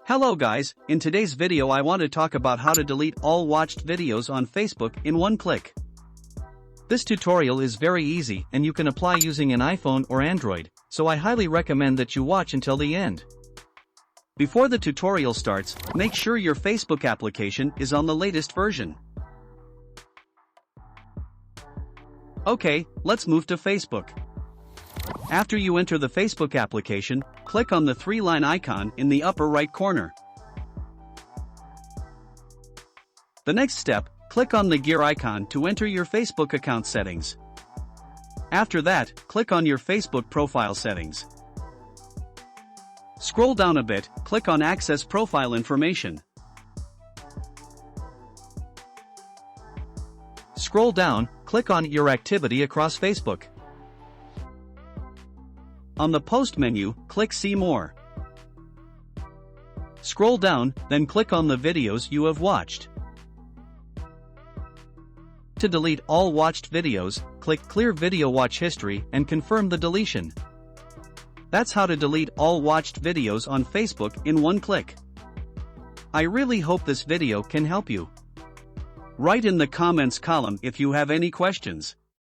Hello guys, in today's video I want to talk about how to delete all watched videos on Facebook in one click. This tutorial is very easy and you can apply using an iPhone or Android, so I highly recommend that you watch until the end. Before the tutorial starts, make sure your Facebook application is on the latest version. Okay, let's move to Facebook. After you enter the Facebook application, click on the three-line icon in the upper right corner. The next step, click on the gear icon to enter your Facebook account settings. After that, click on your Facebook profile settings. Scroll down a bit, click on Access Profile Information. Scroll down, click on Your Activity across Facebook. On the Post menu, click See More. Scroll down, then click on the videos you have watched. To delete all watched videos, click Clear Video Watch History and confirm the deletion. That's how to delete all watched videos on Facebook in one click. I really hope this video can help you. Write in the comments column if you have any questions.